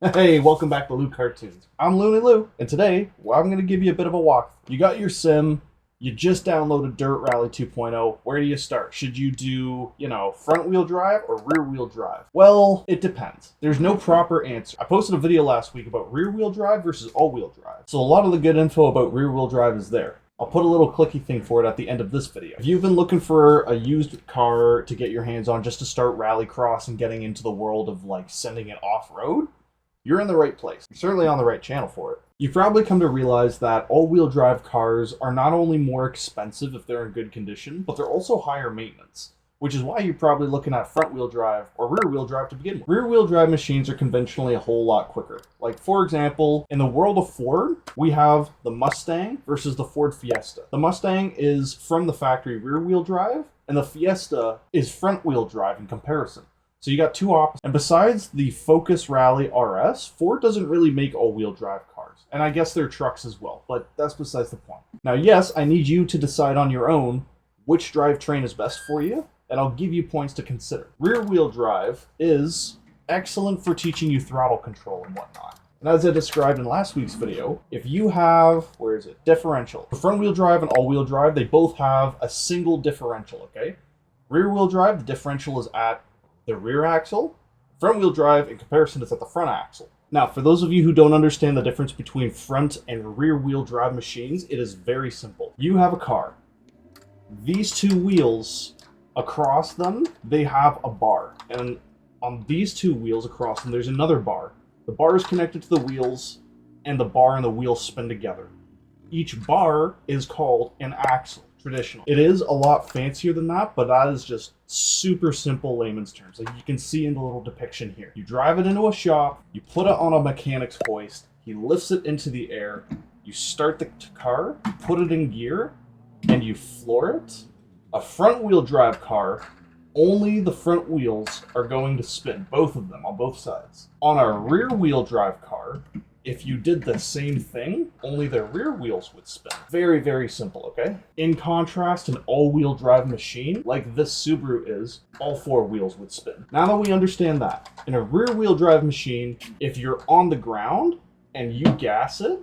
Hey, welcome back to Lou Cartoons. I'm Looney Lou, and today, I'm going to give you a bit of a walk. You got your sim, you just downloaded Dirt Rally 2.0. Where do you start? Should you do, front wheel drive or rear wheel drive? Well, it depends. There's no proper answer. I posted a video last week about rear wheel drive versus all wheel drive. So a lot of the good info about rear wheel drive is there. I'll put a little clicky thing for it at the end of this video. If you've been looking for a used car to get your hands on just to start rallycross and getting into the world of sending it off-road, you're in the right place. You're certainly on the right channel for it. You've probably come to realize that all-wheel drive cars are not only more expensive if they're in good condition, but they're also higher maintenance, which is why you're probably looking at front-wheel drive or rear-wheel drive to begin with. Rear-wheel drive machines are conventionally a whole lot quicker. Like, for example, in the world of Ford, we have the Mustang versus the Ford Fiesta. The Mustang is from the factory rear-wheel drive, and the Fiesta is front-wheel drive in comparison. So you got two options. And besides the Focus Rally RS, Ford doesn't really make all-wheel drive cars. And I guess they're trucks as well, but that's besides the point. Now, yes, I need you to decide on your own which drivetrain is best for you, and I'll give you points to consider. Rear-wheel drive is excellent for teaching you throttle control and whatnot. And as I described in last week's video, if you have, differential. For front-wheel drive and all-wheel drive, they both have a single differential, okay? Rear-wheel drive, the differential is at the rear axle. Front-wheel drive, in comparison, is at the front axle. Now, for those of you who don't understand the difference between front and rear-wheel drive machines, it is very simple. You have a car. These two wheels, across them, they have a bar. And on these two wheels across them, there's another bar. The bar is connected to the wheels, and the bar and the wheels spin together. Each bar is called an axle. Traditional. It is a lot fancier than that, but that is just super simple layman's terms. Like you can see in the little depiction here. You drive it into a shop, you put it on a mechanic's hoist, he lifts it into the air, you start the car, put it in gear, and you floor it. A front-wheel drive car, only the front wheels are going to spin, both of them, on both sides. On a rear-wheel drive car, if you did the same thing, only the rear wheels would spin. Very, very simple, okay? In contrast, an all-wheel drive machine, like this Subaru is, all four wheels would spin. Now that we understand that, in a rear-wheel drive machine, if you're on the ground and you gas it,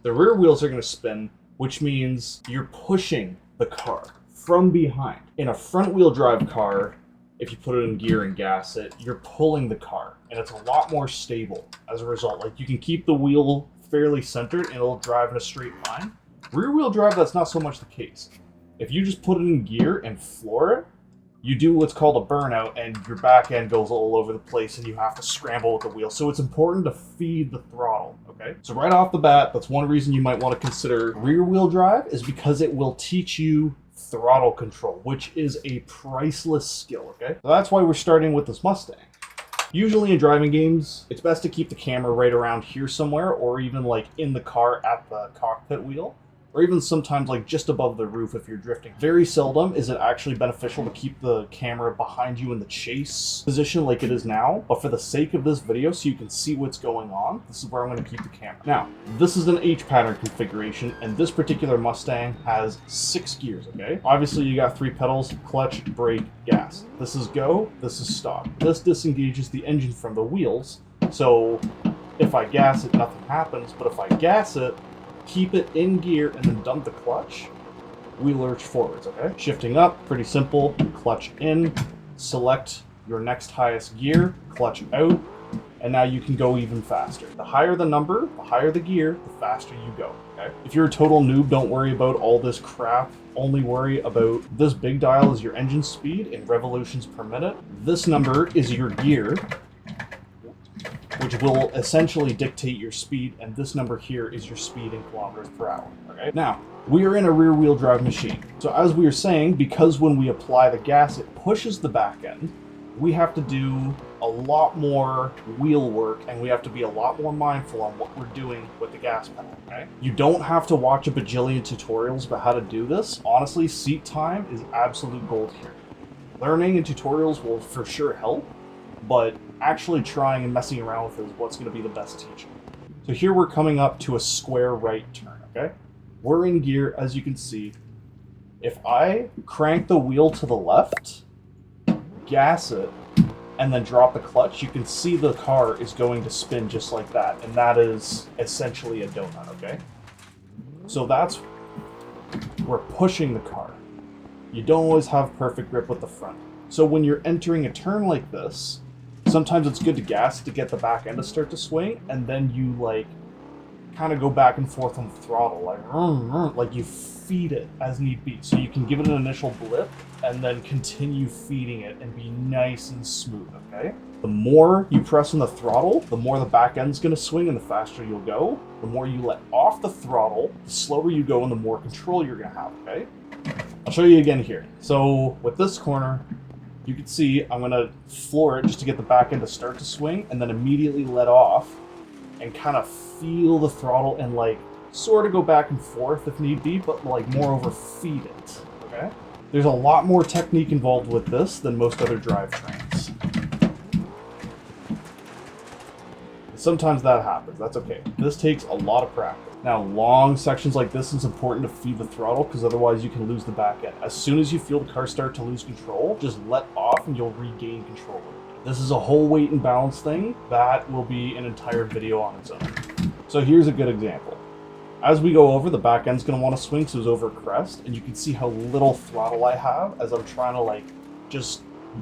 the rear wheels are going to spin, which means you're pushing the car from behind. In a front-wheel drive car, if you put it in gear and gas it, you're pulling the car, and it's a lot more stable as a result. Like, you can keep the wheel fairly centered, and it'll drive in a straight line. Rear-wheel drive, that's not so much the case. If you just put it in gear and floor it, you do what's called a burnout, and your back end goes all over the place, and you have to scramble with the wheel. So it's important to feed the throttle, okay? So right off the bat, that's one reason you might want to consider rear-wheel drive, is because it will teach you throttle control, which is a priceless skill, okay? So that's why we're starting with this Mustang. Usually in driving games, it's best to keep the camera right around here somewhere, or even like in the car at the cockpit wheel, or even sometimes like just above the roof if you're drifting. Very seldom is it actually beneficial to keep the camera behind you in the chase position like it is now, but for the sake of this video, so you can see what's going on, this is where I'm going to keep the camera. Now, this is an H pattern configuration, and this particular Mustang has 6 gears, okay? Obviously you got 3 pedals: clutch, brake, gas. This is go, this is stop. This disengages the engine from the wheels, so if I gas it, nothing happens, but if I gas it, keep it in gear, and then dump the clutch, we lurch forwards, okay? Shifting up, pretty simple. Clutch in, select your next highest gear, clutch out, and now you can go even faster. The higher the number, the higher the gear, the faster you go, okay? If you're a total noob, don't worry about all this crap. Only worry about this big dial is your engine speed in revolutions per minute. This number is your gear, which will essentially dictate your speed, and this number here is your speed in kilometers per hour, okay? Now, we are in a rear-wheel drive machine. So as we were saying, because when we apply the gas, it pushes the back end, we have to do a lot more wheel work, and we have to be a lot more mindful on what we're doing with the gas pedal, okay? You don't have to watch a bajillion tutorials about how to do this. Honestly, seat time is absolute gold here. Learning and tutorials will for sure help, but actually trying and messing around with it is what's going to be the best teaching. So here we're coming up to a square right turn, okay? We're in gear, as you can see. If I crank the wheel to the left, gas it, and then drop the clutch, you can see the car is going to spin just like that, and that is essentially a donut, okay? So that's, we're pushing the car. You don't always have perfect grip with the front. So when you're entering a turn like this, sometimes it's good to gas to get the back end to start to swing, and then you like kind of go back and forth on the throttle, like you feed it as need be. So you can give it an initial blip and then continue feeding it and be nice and smooth, okay? The more you press on the throttle, the more the back end's gonna swing and the faster you'll go. The more you let off the throttle, the slower you go and the more control you're gonna have, okay? I'll show you again here. So with this corner, you can see I'm gonna floor it just to get the back end to start to swing and then immediately let off and kind of feel the throttle and like sort of go back and forth if need be, but like moreover feed it, okay? There's a lot more technique involved with this than most other drivetrains. Sometimes that happens, that's okay. This takes a lot of practice. Now, long sections like this, it's important to feed the throttle because otherwise you can lose the back end. As soon as you feel the car start to lose control, just let off and you'll regain control of it. This is a whole weight and balance thing. That will be an entire video on its own. So here's a good example. As we go over, the back end's going to want to swing, so it's over crest, and you can see how little throttle I have as I'm trying to like just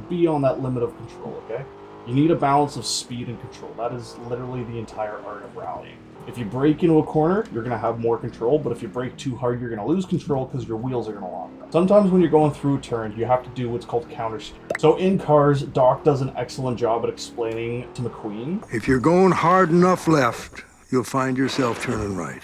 be on that limit of control, okay? You need a balance of speed and control. That is literally the entire art of rallying. If you brake into a corner, you're going to have more control, but if you brake too hard, you're going to lose control because your wheels are going to lock up. Sometimes when you're going through a turn, you have to do what's called counter steer. So in cars, Doc does an excellent job at explaining to McQueen. If you're going hard enough left, you'll find yourself turning right.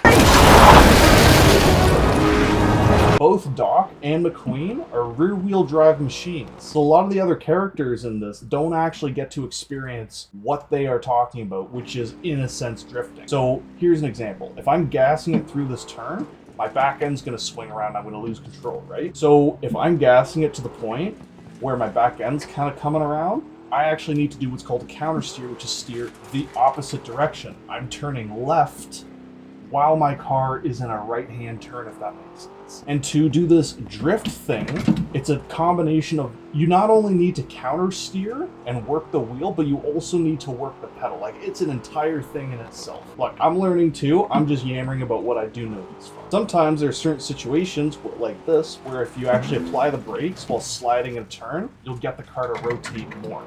Both Doc and McQueen are rear-wheel drive machines. So a lot of the other characters in this don't actually get to experience what they are talking about, which is, in a sense, drifting. So here's an example. If I'm gassing it through this turn, my back end's going to swing around, I'm going to lose control, right? So if I'm gassing it to the point where my back end's kind of coming around, I actually need to do what's called a counter steer, which is steer the opposite direction. I'm turning left while my car is in a right-hand turn, if that makes sense. And to do this drift thing, it's a combination of, you not only need to counter steer and work the wheel, but you also need to work the pedal. Like, it's an entire thing in itself. Look, I'm learning too, I'm just yammering about what I do know this far. Sometimes there's certain situations like this, where if you actually apply the brakes while sliding in a turn, you'll get the car to rotate more.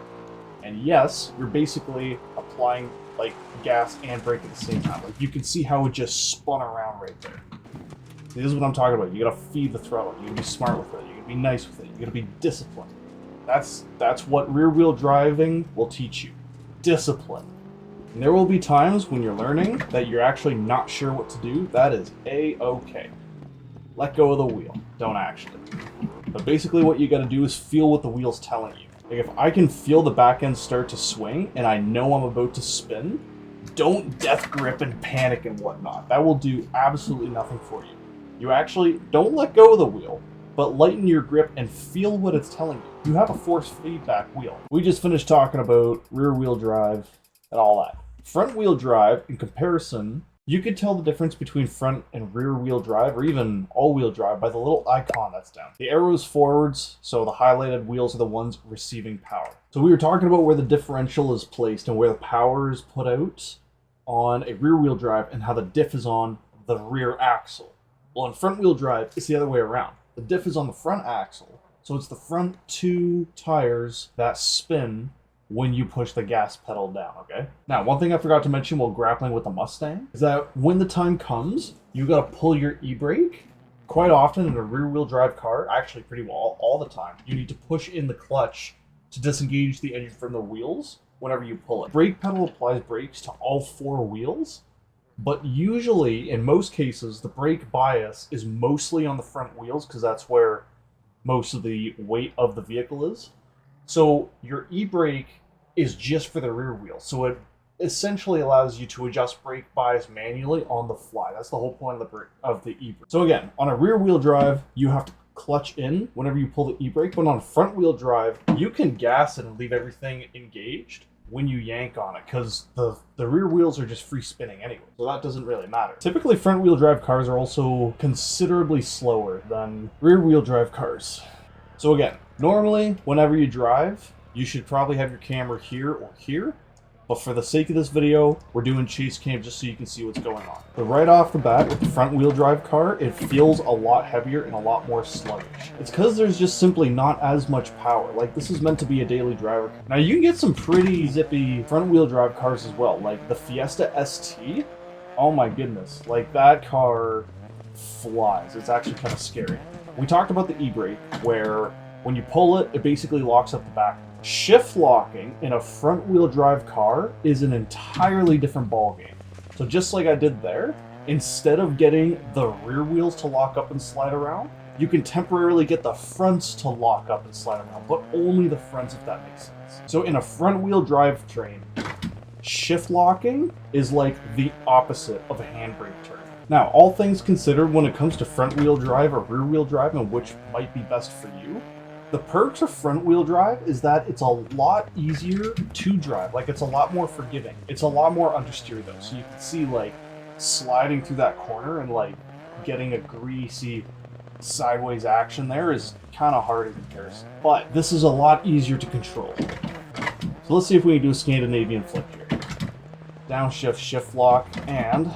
And yes, you're basically applying like gas and brake at the same time. Like you can see how it just spun around right there. This is what I'm talking about. You gotta feed the throttle. You gotta be smart with it. You gotta be nice with it. You gotta be disciplined. That's what rear wheel driving will teach you. Discipline. And there will be times when you're learning that you're actually not sure what to do. That is A-okay. Let go of the wheel. Don't actually. But basically what you gotta do is feel what the wheel's telling you. Like if I can feel the back end start to swing and I know I'm about to spin, don't death grip and panic and whatnot. That will do absolutely nothing for you. You actually don't let go of the wheel, but lighten your grip and feel what it's telling you. You have a force feedback wheel. We just finished talking about rear wheel drive and all that. Front wheel drive, in comparison, you could tell the difference between front and rear wheel drive, or even all wheel drive, by the little icon that's down. The arrow's forwards, so the highlighted wheels are the ones receiving power. So we were talking about where the differential is placed and where the power is put out on a rear wheel drive and how the diff is on the rear axle. Well, in front wheel drive, it's the other way around. The diff is on the front axle, so it's the front two tires that spin when you push the gas pedal down, okay? Now, one thing I forgot to mention while grappling with the Mustang is that when the time comes, you gotta pull your e-brake. Quite often in a rear-wheel drive car, actually pretty well all the time, you need to push in the clutch to disengage the engine from the wheels whenever you pull it. Brake pedal applies brakes to all four wheels, but usually, in most cases, the brake bias is mostly on the front wheels because that's where most of the weight of the vehicle is. So your e-brake is just for the rear wheel. So it essentially allows you to adjust brake bias manually on the fly. That's the whole point of the e-brake. So again, on a rear wheel drive, you have to clutch in whenever you pull the e-brake, but on a front wheel drive, you can gas it and leave everything engaged when you yank on it because the rear wheels are just free spinning anyway, so that doesn't really matter. Typically, front wheel drive cars are also considerably slower than rear wheel drive cars. So again, normally, whenever you drive, you should probably have your camera here or here. But for the sake of this video, we're doing chase cam just so you can see what's going on. But right off the bat, with the front wheel drive car, it feels a lot heavier and a lot more sluggish. It's because there's just simply not as much power. Like, this is meant to be a daily driver. Now, you can get some pretty zippy front wheel drive cars as well. Like the Fiesta ST, oh my goodness. Like, that car flies. It's actually kind of scary. We talked about the e-brake, where when you pull it, it basically locks up the back. Shift locking in a front wheel drive car is an entirely different ballgame. So just like I did there, instead of getting the rear wheels to lock up and slide around, you can temporarily get the fronts to lock up and slide around, but only the fronts, if that makes sense. So in a front wheel drive train, shift locking is like the opposite of a handbrake turn. Now, all things considered, when it comes to front wheel drive or rear wheel drive and which might be best for you, the perks of front wheel drive is that it's a lot easier to drive. Like, it's a lot more forgiving. It's a lot more understeer though. So you can see, like, sliding through that corner and like getting a greasy sideways action there is kind of hard in comparison. But this is a lot easier to control. So let's see if we can do a Scandinavian flip here. Downshift, shift lock, and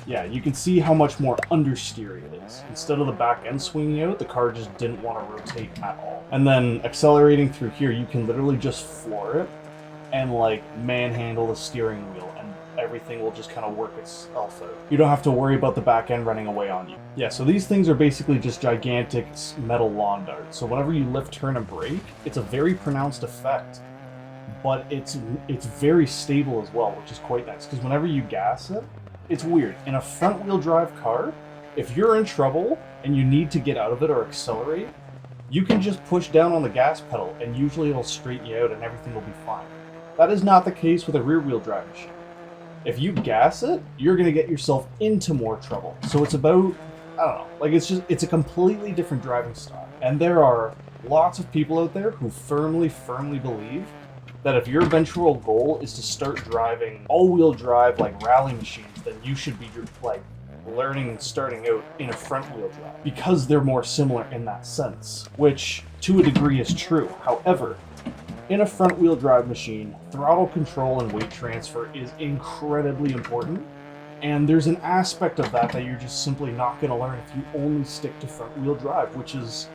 yeah, you can see how much more understeer it is. Instead of the back end swinging out, the car just didn't want to rotate at all. And then accelerating through here, you can literally just floor it and like manhandle the steering wheel, and everything will just kind of work itself out. You don't have to worry about the back end running away on you. Yeah, so these things are basically just gigantic metal lawn darts. So whenever you lift, turn, and brake, it's a very pronounced effect. But it's very stable as well, which is quite nice, because whenever you gas it, it's weird. In a front-wheel drive car, if you're in trouble and you need to get out of it or accelerate, you can just push down on the gas pedal and usually it'll straighten you out and everything will be fine. That is not the case with a rear-wheel drive machine. If you gas it, you're going to get yourself into more trouble. So it's about, I don't know, like it's a completely different driving style. And there are lots of people out there who firmly believe that if your eventual goal is to start driving all-wheel drive like rally machines, then you should be like learning and starting out in a front-wheel drive because they're more similar in that sense, which to a degree is true. However, in a front-wheel drive machine, throttle control and weight transfer is incredibly important, and there's an aspect of that you're just simply not going to learn if you only stick to front-wheel drive, which is,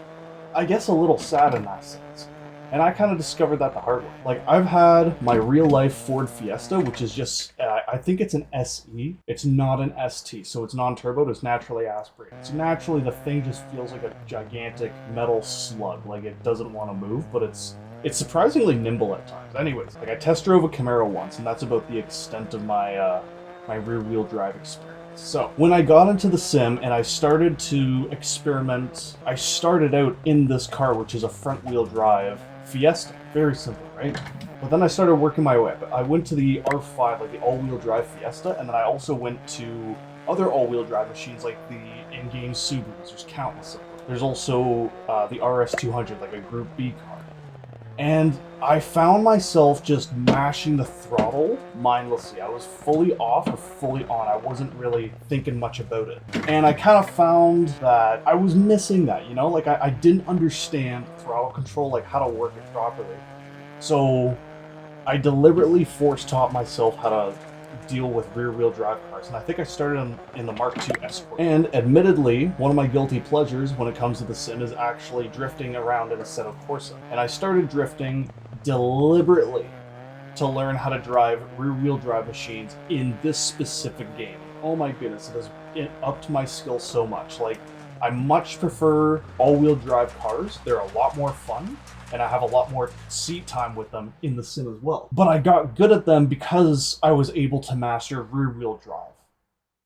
I guess, a little sad in that sense. And I kind of discovered that the hard way. Like, I've had my real-life Ford Fiesta, which is just, I think it's an SE. It's not an ST, so it's non-turbo, it's naturally aspirated. So naturally, the thing just feels like a gigantic metal slug. Like, it doesn't want to move, but it's surprisingly nimble at times. Anyways, like, I test drove a Camaro once, and that's about the extent of my my rear-wheel drive experience. So, when I got into the sim and I started to experiment, I started out in this car, which is a front-wheel drive Fiesta. Very simple, right? But then I started working my way up. I went to the R5, like the all-wheel drive Fiesta, and then I also went to other all-wheel drive machines like the in-game Subarus. There's countless of them. There's also the RS200, like a Group B car. And I found myself just mashing the throttle mindlessly. I was fully off or fully on. I wasn't really thinking much about it. And I kind of found that I was missing that, you know? Like, I didn't understand throttle control, like how to work it properly. So I deliberately force-taught myself how to deal with rear-wheel drive cars, and I think I started in the Mark II Escort. And admittedly, one of my guilty pleasures when it comes to the sim is actually drifting around in a Assetto Corsa. And I started drifting deliberately to learn how to drive rear-wheel drive machines in this specific game. Oh my goodness, it has upped my skill so much. Like, I much prefer all-wheel drive cars. They're a lot more fun, and I have a lot more seat time with them in the sim as well. But I got good at them because I was able to master rear-wheel drive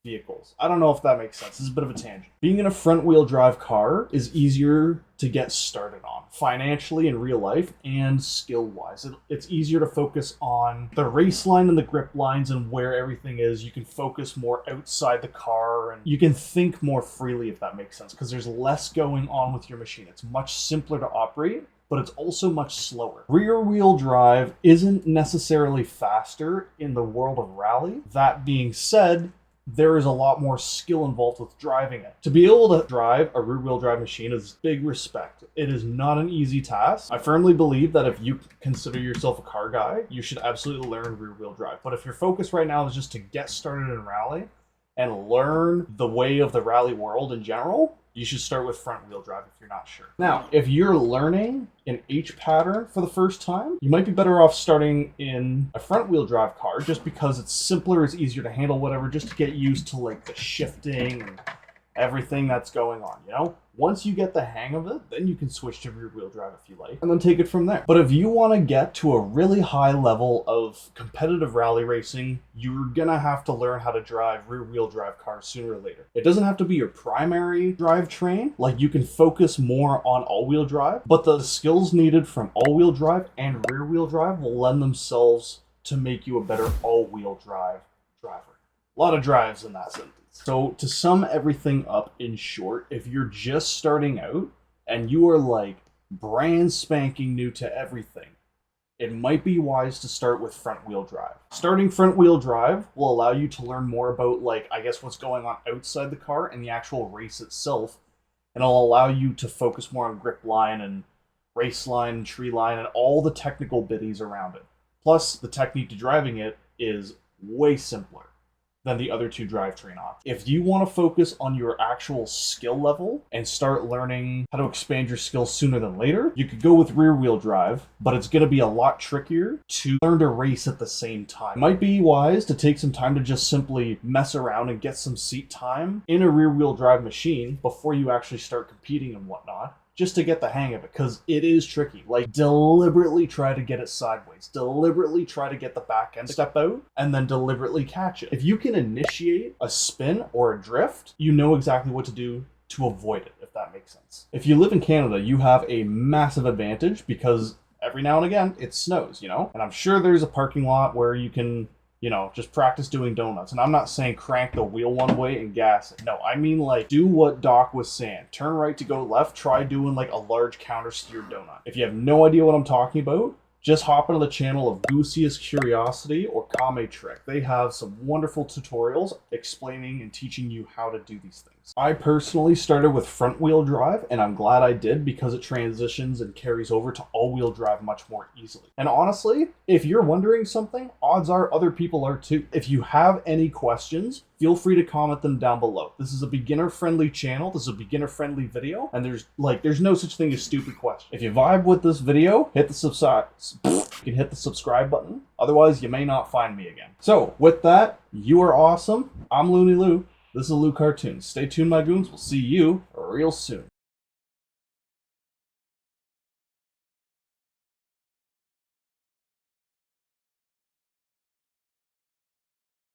vehicles. I don't know if that makes sense. This is a bit of a tangent. Being in a front-wheel drive car is easier to get started on, financially in real life and skill-wise. It's easier to focus on the race line and the grip lines and where everything is. You can focus more outside the car, and you can think more freely, if that makes sense, because there's less going on with your machine. It's much simpler to operate, but it's also much slower. Rear-wheel drive isn't necessarily faster in the world of rally. That being said, there is a lot more skill involved with driving it. To be able to drive a rear-wheel drive machine is big respect. It is not an easy task. I firmly believe that if you consider yourself a car guy, you should absolutely learn rear-wheel drive. But if your focus right now is just to get started in rally and learn the way of the rally world in general, you should start with front wheel drive if you're not sure. Now, if you're learning an H pattern for the first time, you might be better off starting in a front wheel drive car just because it's simpler, it's easier to handle, whatever, just to get used to like the shifting and everything that's going on, you know? Once you get the hang of it, then you can switch to rear wheel drive if you like, and then take it from there. But if you want to get to a really high level of competitive rally racing, you're gonna have to learn how to drive rear wheel drive cars sooner or later. It doesn't have to be your primary drivetrain, like you can focus more on all-wheel drive, but the skills needed from all-wheel drive and rear wheel drive will lend themselves to make you a better all-wheel drive driver. A lot of drives in that sentence. So to sum everything up in short, if you're just starting out and you are like brand spanking new to everything, it might be wise to start with front wheel drive. Starting front wheel drive will allow you to learn more about, like, I guess what's going on outside the car and the actual race itself, and it'll allow you to focus more on grip line and race line and tree line and all the technical biddies around it. Plus, the technique to driving it is way simpler than the other two drivetrain options. If you want to focus on your actual skill level and start learning how to expand your skills sooner than later, you could go with rear wheel drive, but it's going to be a lot trickier to learn to race at the same time. It might be wise to take some time to just simply mess around and get some seat time in a rear wheel drive machine before you actually start competing and whatnot, just to get the hang of it, because it is tricky. Like, deliberately try to get it sideways, deliberately try to get the back end step out, and then deliberately catch it. If you can initiate a spin or a drift, you know exactly what to do to avoid it, if that makes sense. If you live in Canada, you have a massive advantage because every now and again it snows, you know? And I'm sure there's a parking lot where you can, you know, just practice doing donuts. And I'm not saying crank the wheel one way and gas it. No, I mean, like, do what Doc was saying. Turn right to go left. Try doing like a large counter steer donut. If you have no idea what I'm talking about, just hop into the channel of Goosey's Curiosity or Kame Trick. They have some wonderful tutorials explaining and teaching you how to do these things. I personally started with front wheel drive, and I'm glad I did because it transitions and carries over to all-wheel drive much more easily. And honestly, if you're wondering something, odds are other people are too. If you have any questions, feel free to comment them down below. This is a beginner-friendly channel. This is a beginner-friendly video, and there's no such thing as stupid questions. If you vibe with this video, hit the subscribe. You can hit the subscribe button. Otherwise, you may not find me again. So, with that, you are awesome. I'm Looney Lou. This is Lou Cartoons. Stay tuned, my goons. We'll see you real soon.